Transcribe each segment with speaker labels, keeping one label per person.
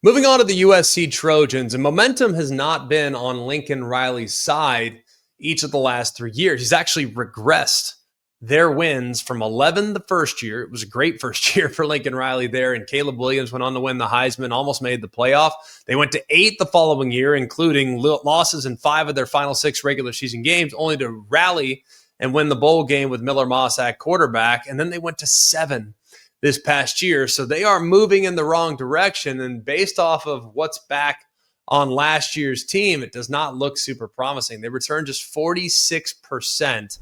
Speaker 1: Moving on to the USC Trojans, and momentum has not been on Lincoln Riley's side each of the last 3 years. He's actually regressed their wins from 11 the first year. It was a great first year for Lincoln Riley there, and Caleb Williams went on to win the Heisman, almost made the playoff. They went to 8 the following year, including losses in 5 of their final 6 regular season games, only to rally and win the bowl game with Miller Moss at quarterback. And then they went to 7 this past year. So they are moving in the wrong direction. And based off of what's back on last year's team, it does not look super promising. They returned just 46%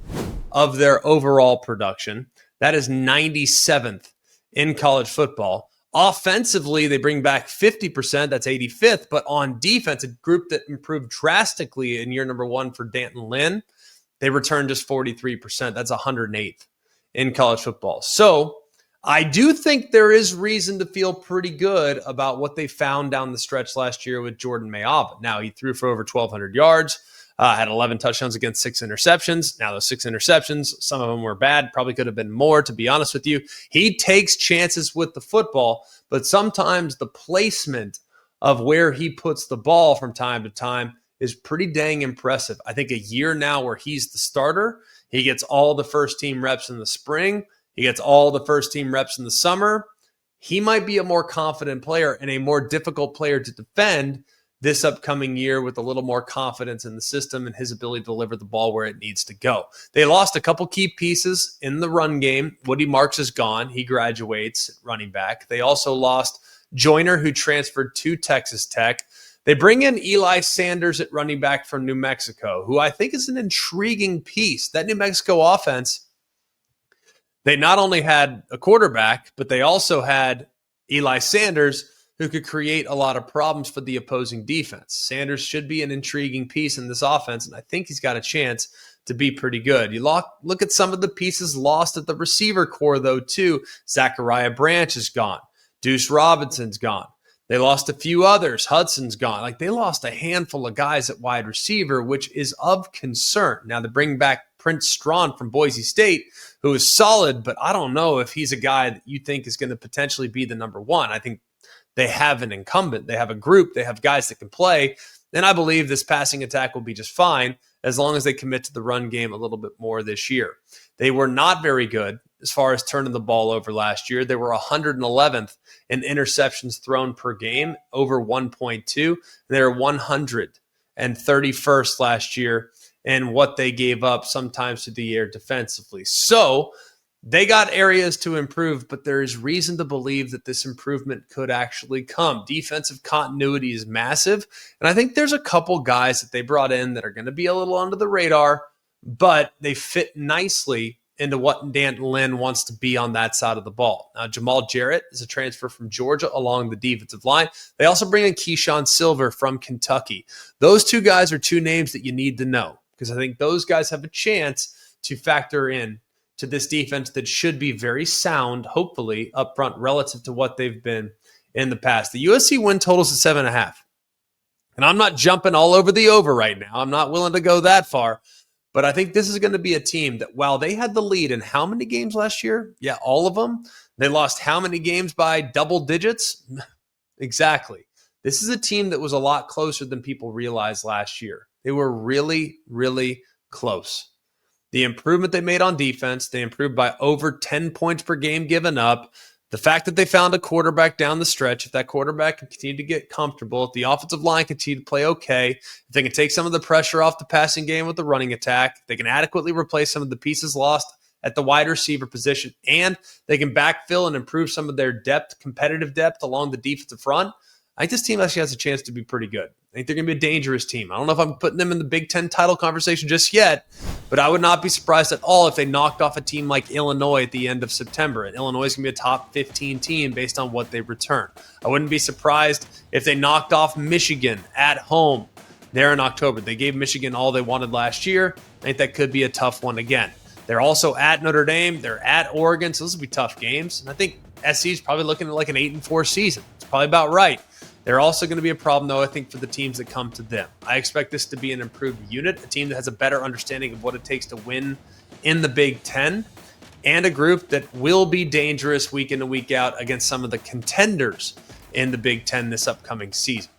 Speaker 1: of their overall production. That is 97th in college football. Offensively, they bring back 50%. That's 85th. But on defense, a group that improved drastically in year number 1 for Danton Lynn, they returned just 43%. That's 108th in college football. So I do think there is reason to feel pretty good about what they found down the stretch last year with Jordan Mayava. Now, he threw for over 1,200 yards, had 11 touchdowns against 6 interceptions. Now, those 6 interceptions, some of them were bad, probably could have been more, to be honest with you. He takes chances with the football, but sometimes the placement of where he puts the ball from time to time is pretty dang impressive. I think a year now where he's the starter, he gets all the first-team reps in the spring, he gets all the first-team reps in the summer. He might be a more confident player and a more difficult player to defend this upcoming year with a little more confidence in the system and his ability to deliver the ball where it needs to go. They lost a couple key pieces in the run game. Woody Marks is gone. He graduates at running back. They also lost Joyner, who transferred to Texas Tech. They bring in Eli Sanders at running back from New Mexico, who I think is an intriguing piece. That New Mexico offense, they not only had a quarterback, but they also had Eli Sanders, who could create a lot of problems for the opposing defense. Sanders should be an intriguing piece in this offense, and I think he's got a chance to be pretty good. You look at some of the pieces lost at the receiver core, though, too. Zachariah Branch is gone. Deuce Robinson's gone. They lost a few others. Hudson's gone. They lost a handful of guys at wide receiver, which is of concern. Now, they bring back Prince Strawn from Boise State, who is solid, but I don't know if he's a guy that you think is going to potentially be the number 1. I think they have an incumbent. They have a group. They have guys that can play. And I believe this passing attack will be just fine as long as they commit to the run game a little bit more this year. They were not very good as far as turning the ball over last year. They were 111th in interceptions thrown per game, over 1.2. They were 131st last year in what they gave up sometimes to the air defensively. So they got areas to improve, but there is reason to believe that this improvement could actually come. Defensive continuity is massive, and I think there's a couple guys that they brought in that are going to be a little under the radar, but they fit nicely into what Danton Lynn wants to be on that side of the ball. Now, Jamal Jarrett is a transfer from Georgia along the defensive line. They also bring in Keyshawn Silver from Kentucky. Those 2 guys are 2 names that you need to know, because I think those guys have a chance to factor in to this defense that should be very sound, hopefully, up front relative to what they've been in the past. The USC win totals is 7.5. And I'm not jumping all over the over right now. I'm not willing to go that far. But I think this is going to be a team that, while they had the lead in how many games last year? Yeah, all of them. They lost how many games by double digits? Exactly. This is a team that was a lot closer than people realized last year. They were really, really close. The improvement they made on defense, they improved by over 10 points per game given up. The fact that they found a quarterback down the stretch, if that quarterback can continue to get comfortable, if the offensive line continue to play okay, if they can take some of the pressure off the passing game with the running attack, if they can adequately replace some of the pieces lost at the wide receiver position, and they can backfill and improve some of their depth, competitive depth along the defensive front, I think this team actually has a chance to be pretty good. I think they're going to be a dangerous team. I don't know if I'm putting them in the Big Ten title conversation just yet, but I would not be surprised at all if they knocked off a team like Illinois at the end of September. And Illinois is going to be a top 15 team based on what they return. I wouldn't be surprised if they knocked off Michigan at home there in October. They gave Michigan all they wanted last year. I think that could be a tough one again. They're also at Notre Dame. They're at Oregon, so those will be tough games. And I think SC is probably looking at like an 8-4 season. It's probably about right. They're also going to be a problem, though, I think, for the teams that come to them. I expect this to be an improved unit, a team that has a better understanding of what it takes to win in the Big Ten, and a group that will be dangerous week in and week out against some of the contenders in the Big Ten this upcoming season.